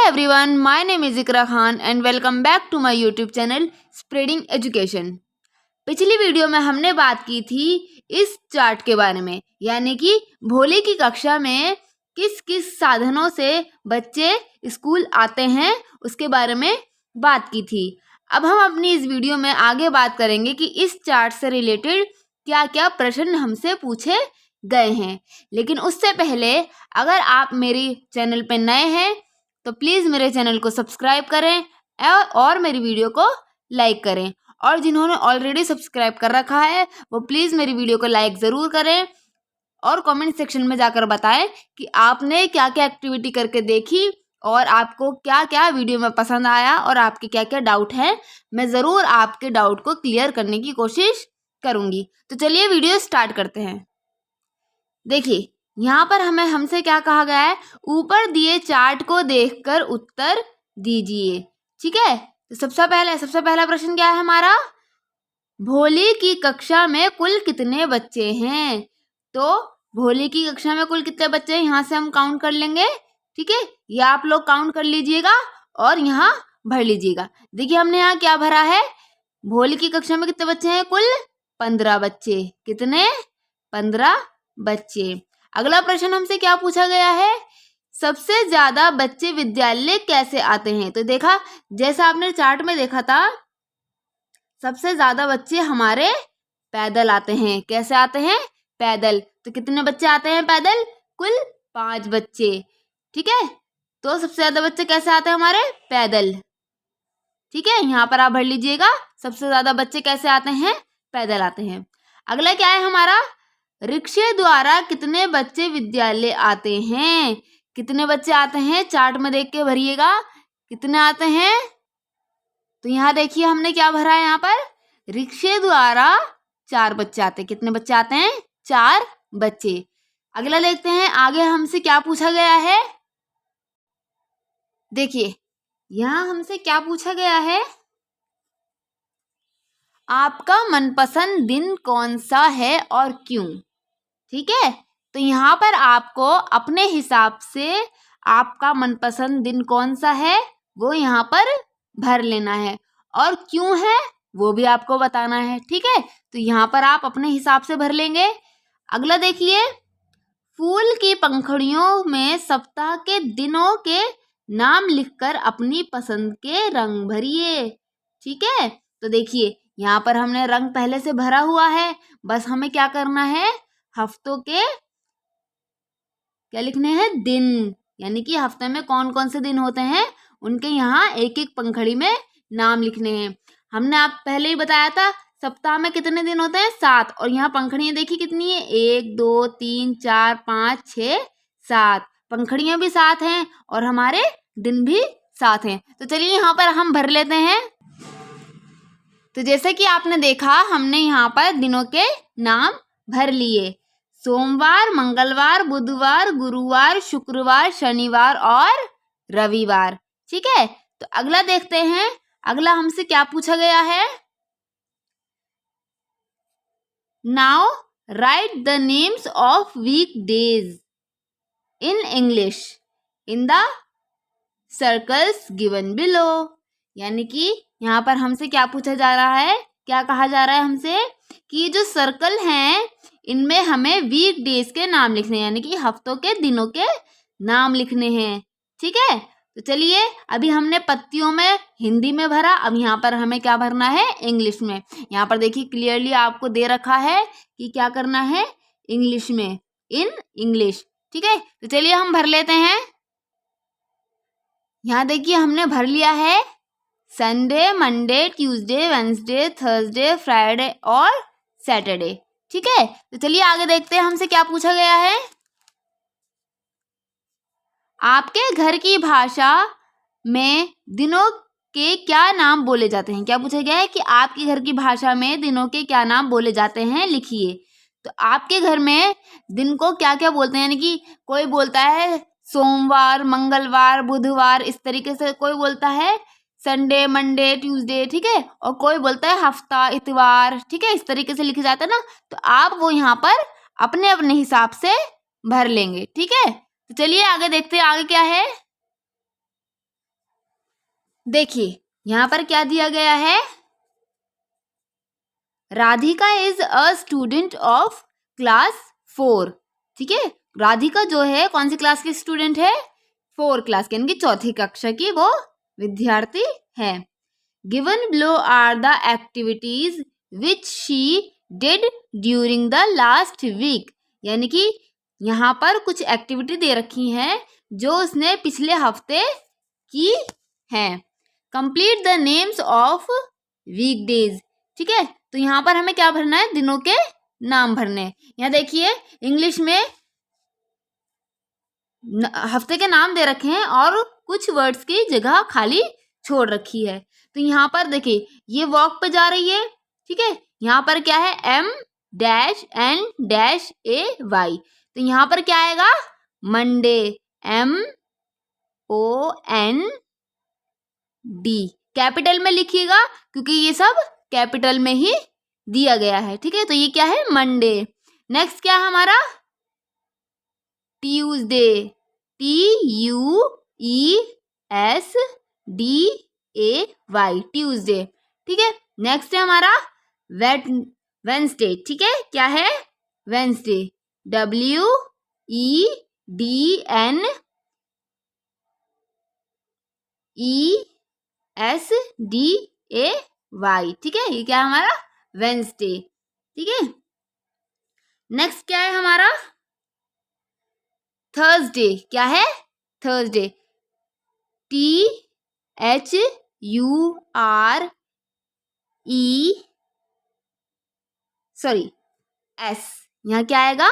everyone, my name is Iqra Khan and welcome back to my YouTube channel Spreading Education। पिछली video में हमने बात की थी इस चार्ट के बारे में, यानी कि भोले की कक्षा में किस किस साधनों से बच्चे स्कूल आते हैं उसके बारे में बात की थी। अब हम अपनी इस वीडियो में आगे बात करेंगे कि इस चार्ट से रिलेटेड क्या क्या प्रश्न हमसे पूछे गए हैं। लेकिन उससे पहले अगर आप मेरी चैनल पर नए हैं तो प्लीज़ मेरे चैनल को सब्सक्राइब करें और मेरी वीडियो को लाइक करें, और जिन्होंने ऑलरेडी सब्सक्राइब कर रखा है वो प्लीज़ मेरी वीडियो को लाइक ज़रूर करें और कमेंट सेक्शन में जाकर बताएं कि आपने क्या क्या एक्टिविटी करके देखी और आपको क्या क्या वीडियो में पसंद आया और आपके क्या क्या डाउट हैं। मैं ज़रूर आपके डाउट को क्लियर करने की कोशिश करूँगी। तो चलिए वीडियो स्टार्ट करते हैं। देखिए यहाँ पर हमसे क्या कहा गया है, ऊपर दिए चार्ट को देखकर उत्तर दीजिए। ठीक है, तो सबसे पहला प्रश्न क्या है हमारा, भोले की कक्षा में कुल कितने बच्चे हैं। तो भोले की कक्षा में कुल कितने बच्चे हैं यहाँ से हम काउंट कर लेंगे। ठीक है, ये आप लोग काउंट कर लीजिएगा और यहाँ भर लीजिएगा। देखिए हमने यहाँ क्या भरा है, भोले की कक्षा में कितने बच्चे हैं, कुल 15 बच्चे। कितने, 15 बच्चे। अगला प्रश्न हमसे क्या पूछा गया है, सबसे ज्यादा बच्चे विद्यालय कैसे आते हैं। तो देखा, जैसा आपने चार्ट में देखा था, सबसे ज्यादा बच्चे हमारे पैदल आते हैं। कैसे आते हैं, पैदल। तो कितने बच्चे आते हैं पैदल, कुल 5 बच्चे। ठीक है, तो सबसे ज्यादा बच्चे कैसे आते हैं हमारे, पैदल। ठीक है, यहाँ पर आप भर लीजिएगा, सबसे ज्यादा बच्चे कैसे आते हैं, पैदल आते हैं। अगला क्या है हमारा, रिक्शे द्वारा कितने बच्चे विद्यालय आते हैं। कितने बच्चे आते हैं, चार्ट में देख के भरिएगा कितने आते हैं। तो यहाँ देखिए हमने क्या भरा है, यहाँ पर रिक्शे द्वारा 4 बच्चे आते हैं। कितने बच्चे आते हैं, 4 बच्चे। अगला देखते हैं आगे हमसे क्या पूछा गया है। देखिए यहाँ हमसे क्या पूछा गया है, आपका मनपसंद दिन कौन सा है और क्यों। ठीक है, तो यहाँ पर आपको अपने हिसाब से आपका मनपसंद दिन कौन सा है वो यहाँ पर भर लेना है, और क्यों है वो भी आपको बताना है। ठीक है, तो यहाँ पर आप अपने हिसाब से भर लेंगे। अगला देखिए, फूल की पंखुड़ियों में सप्ताह के दिनों के नाम लिखकर अपनी पसंद के रंग भरिए। ठीक है, तो देखिए यहाँ पर हमने रंग पहले से भरा हुआ है, बस हमें क्या करना है, हफ्तों के क्या लिखने हैं, दिन, यानी कि हफ्ते में कौन कौन से दिन होते हैं उनके यहाँ एक एक पंखुड़ी में नाम लिखने हैं। हमने आप पहले ही बताया था सप्ताह में कितने दिन होते हैं, 7, और यहाँ पंखुड़ियाँ देखिए कितनी है, 1 2 3 4 5 6 7। पंखुड़ियाँ भी 7 हैं और हमारे दिन भी 7 हैं। तो चलिए यहाँ पर हम भर लेते हैं। तो जैसे कि आपने देखा हमने यहाँ पर दिनों के नाम भर लिए, सोमवार, मंगलवार, बुधवार, गुरुवार, शुक्रवार, शनिवार और रविवार। ठीक है, तो अगला देखते हैं, अगला हमसे क्या पूछा गया है, now write the names of week days in English in the circles given below. यानी कि यहाँ पर हमसे क्या पूछा जा रहा है, क्या कहा जा रहा है हमसे कि जो सर्कल हैं इनमें हमें वीक डेज के नाम लिखने हैं, यानी कि हफ्तों के दिनों के नाम लिखने हैं। ठीक है, तो चलिए अभी हमने पत्तियों में हिंदी में भरा, अब यहाँ पर हमें क्या भरना है, इंग्लिश में। यहाँ पर देखिए क्लियरली आपको दे रखा है कि क्या करना है, इंग्लिश में, इन इंग्लिश। ठीक है, तो चलिए हम भर लेते हैं। यहाँ देखिए हमने भर लिया है Sunday, Monday, Tuesday, Wednesday, Thursday, Friday और सैटरडे। ठीक है, तो चलिए आगे देखते हैं हमसे क्या पूछा गया है, आपके घर की भाषा में दिनों के क्या नाम बोले जाते हैं। क्या पूछा गया है कि आपके घर की भाषा में दिनों के क्या नाम बोले जाते हैं, लिखिए। तो आपके घर में दिन को क्या क्या बोलते हैं, यानी कि कोई बोलता है सोमवार, मंगलवार, बुधवार, इस तरीके से कोई बोलता है संडे, मंडे, ट्यूसडे। ठीक है, और कोई बोलता है हफ्ता, इतवार। ठीक है, इस तरीके से लिखे जाते हैं ना, तो आप वो यहाँ पर अपने अपने हिसाब से भर लेंगे। ठीक है, तो चलिए आगे देखते हैं आगे क्या है। देखिए यहाँ पर क्या दिया गया है, Radhika is a student of class 4। ठीक है, राधिका जो है कौन सी क्लास की स्टूडेंट है, 4 क्लास की, यानी कि चौथी कक्षा की वो विद्यार्थी है। Given below are the activities which she did during the last week, यानी कि यहाँ पर कुछ एक्टिविटी दे रखी हैं जो उसने पिछले हफ्ते की हैं। Complete the names of weekdays. ठीक है, तो यहाँ पर हमें क्या भरना है, दिनों के नाम भरने। यहाँ देखिए इंग्लिश में हफ्ते के नाम दे रखे हैं और कुछ वर्ड्स की जगह खाली छोड़ रखी है। तो यहाँ पर देखिए ये वॉक पे जा रही है। ठीक है, यहाँ पर क्या है, M-N-A-Y। तो यहाँ पर क्या आएगा, मंडे, MOND। कैपिटल में लिखिएगा क्योंकि ये सब कैपिटल में ही दिया गया है। ठीक है, तो ये क्या है, मंडे। नेक्स्ट क्या है हमारा, ट्यूसडे, TUESDAY, ट्यूसडे। ठीक है, नेक्स्ट है हमारा वेडनेसडे। ठीक है, क्या है, वेडनेसडे, WEDNESDAY। ठीक है, ये क्या है हमारा, वेडनेसडे। ठीक है, नेक्स्ट क्या है हमारा, थर्सडे। क्या है, थर्सडे, THURE, सॉरी S, यहाँ क्या आएगा,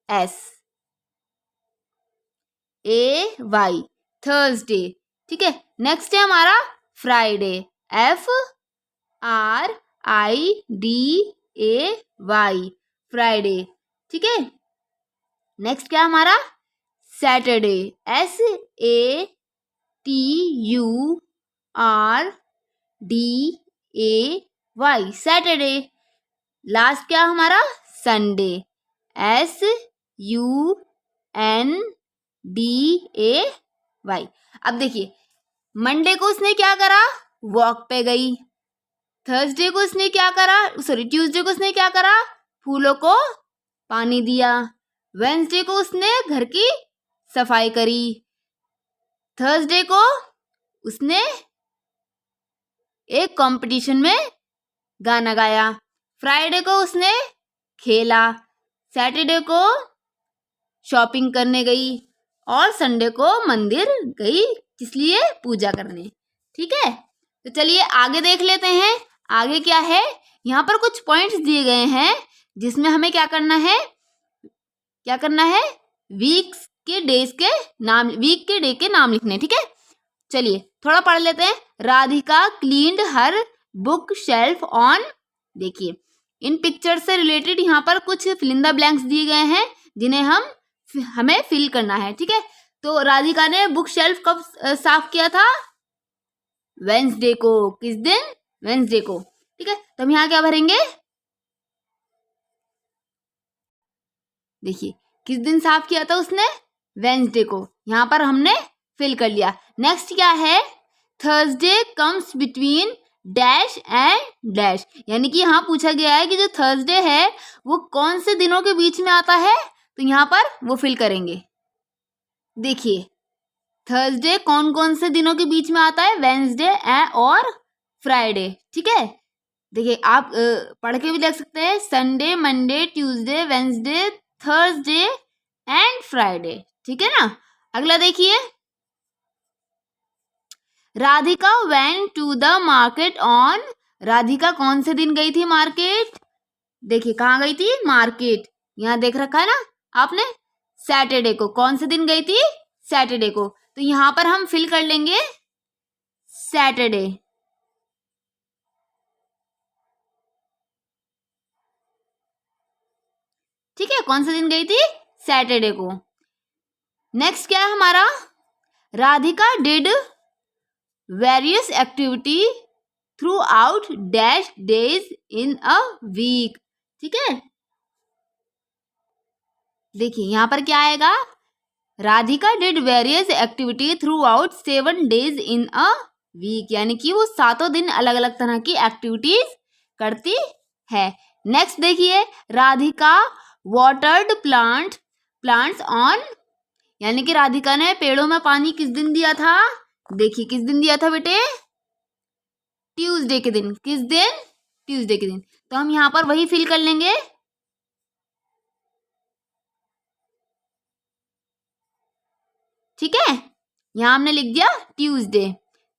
SAY, थर्सडे। ठीक है, नेक्स्ट है हमारा फ्राइडे, FRIDAY, फ्राइडे। ठीक है, नेक्स्ट क्या हमारा, सैटरडे, SATURDAY, सैटरडे। लास्ट क्या हमारा, संडे, SUNDAY। अब देखिए मंडे को उसने क्या करा, वॉक पे गई। थर्सडे को उसने क्या करा, सॉरी ट्यूसडे को उसने क्या करा, फूलों को पानी दिया। वेडनेसडे को उसने घर की सफाई करी। थर्सडे को उसने एक कंपटीशन में गाना गाया। फ्राइडे को उसने खेला। सैटरडे को शॉपिंग करने गई और संडे को मंदिर गई, इसलिए पूजा करने। ठीक है, तो चलिए आगे देख लेते हैं। आगे क्या है, यहाँ पर कुछ पॉइंट्स दिए गए हैं जिसमें हमें क्या करना है, वीक के डे के नाम लिखने। ठीक है, चलिए थोड़ा पढ़ लेते हैं। Radhika cleaned her book shelf on, देखिए इन पिक्चर से रिलेटेड यहाँ पर कुछ फिल इन द ब्लैंक्स दिए गए हैं जिन्हें हमें फिल करना है। ठीक है, तो राधिका ने बुक शेल्फ कब साफ किया था, वेडनेसडे को। किस दिन, वेडनेसडे को। ठीक है, तो हम यहाँ क्या भरेंगे, देखिए किस दिन साफ किया था उसने, वेडनेसडे को। यहाँ पर हमने फिल कर लिया। नेक्स्ट क्या है, Thursday comes between dash and dash, यानी कि यहाँ पूछा गया है कि जो थर्सडे है वो कौन से दिनों के बीच में आता है, तो यहाँ पर वो फिल करेंगे। देखिए थर्सडे कौन कौन से दिनों के बीच में आता है, वेडनेसडे और फ्राइडे। ठीक है, देखिए आप पढ़ के भी देख सकते हैं, Sunday, Monday, Tuesday, Wednesday, Thursday and Friday. ठीक है ना। अगला देखिए, Radhika went to the market on, Radhika कौन से दिन गई थी मार्केट, देखिए कहाँ गई थी, मार्केट, यहाँ देख रखा है ना आपने, सैटरडे को। कौन से दिन गई थी, सैटरडे को, तो यहाँ पर हम फिल कर लेंगे सैटरडे। ठीक है, कौन से दिन गई थी, सैटरडे को। नेक्स्ट क्या है हमारा, Radhika did various activity throughout dash days in a week. ठीक है, देखिए यहाँ पर क्या आएगा, Radhika did various activity throughout 7 days in a week, यानी कि वो 7 दिन अलग अलग तरह की एक्टिविटीज करती है। नेक्स्ट देखिए, राधिका वाटर्ड प्लांट्स ऑन, यानी कि राधिका ने पेड़ों में पानी किस दिन दिया था? देखिए किस दिन दिया था बेटे? ट्यूसडे के दिन। किस दिन? ट्यूसडे के दिन। तो हम यहाँ पर वही फिल कर लेंगे। ठीक है, यहाँ हमने लिख दिया ट्यूसडे।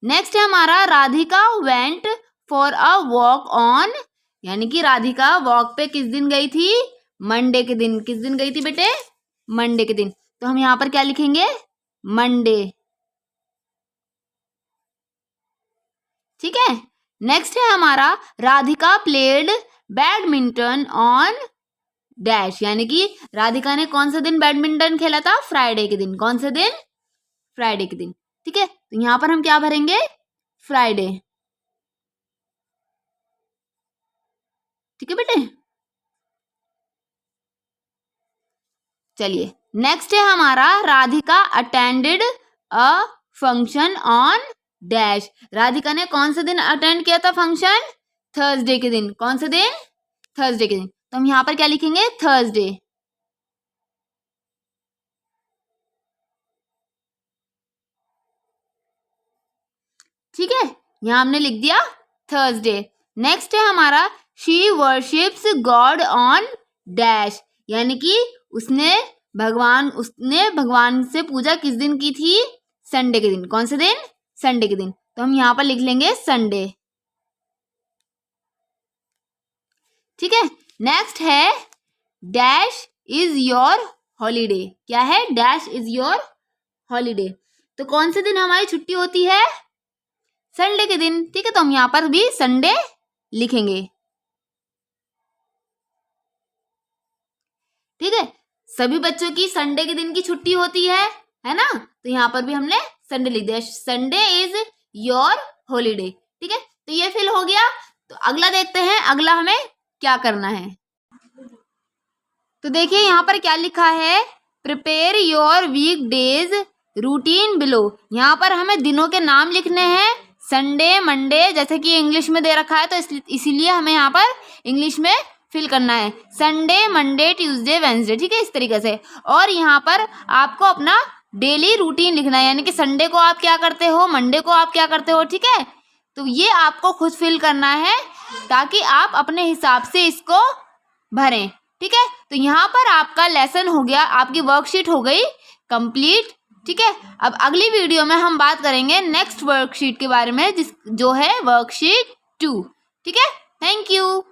नेक्स्ट है हमारा, Radhika went for a walk on, यानी कि राधिका वॉक पे किस दिन गई थी? मंडे के दिन। किस दिन गई थी बेटे? मंडे के दिन। तो हम यहाँ पर क्या लिखेंगे? मंडे। ठीक है, नेक्स्ट है हमारा, Radhika played badminton on dash, यानी कि राधिका ने कौन सा दिन बैडमिंटन खेला था? फ्राइडे के दिन। कौन सा दिन? फ्राइडे के दिन। ठीक है, तो यहाँ पर हम क्या भरेंगे? फ्राइडे। ठीक है बेटे, चलिए नेक्स्ट है हमारा, Radhika attended a function on dash, Radhika ने कौन सा दिन अटेंड किया था फंक्शन? थर्सडे के दिन। कौन सा दिन? थर्सडे के दिन। तो हम यहाँ पर क्या लिखेंगे? थर्सडे। ठीक है, यहाँ हमने लिख दिया थर्सडे। नेक्स्ट है हमारा, she worships God on dash, यानी कि उसने भगवान से पूजा किस दिन की थी? संडे के दिन। कौन से दिन? संडे के दिन। तो हम यहाँ पर लिख लेंगे संडे। ठीक है, नेक्स्ट है, डैश इज योर हॉलीडे। क्या है? Dash is your holiday. तो कौन से दिन हमारी छुट्टी होती है? संडे के दिन। ठीक है, तो हम यहाँ पर भी संडे लिखेंगे। ठीक है, सभी बच्चों की संडे के दिन की छुट्टी होती है ना? तो यहाँ पर भी हमने संडे लिख दिया, संडे इज योर हॉलीडे। ठीक है, तो ये फिल हो गया। तो अगला देखते हैं, अगला हमें क्या करना है। तो देखिए यहाँ पर क्या लिखा है, prepare your week days routine below. यहाँ पर हमें दिनों के नाम लिखने हैं, संडे, मंडे, जैसे कि इंग्लिश में दे रखा है तो इसीलिए हमें यहाँ पर इंग्लिश में फिल करना है, संडे, मंडे, ट्यूसडे, वेंसडे। ठीक है, इस तरीके से। और यहाँ पर आपको अपना डेली रूटीन लिखना है, यानी कि संडे को आप क्या करते हो, मंडे को आप क्या करते हो। ठीक है, तो ये आपको खुद फिल करना है ताकि आप अपने हिसाब से इसको भरें। ठीक है, तो यहाँ पर आपका लेसन हो गया, आपकी वर्कशीट हो गई कंप्लीट। ठीक है, अब अगली वीडियो में हम बात करेंगे नेक्स्ट वर्कशीट के बारे में, जो है वर्कशीट 2। ठीक है, थैंक यू।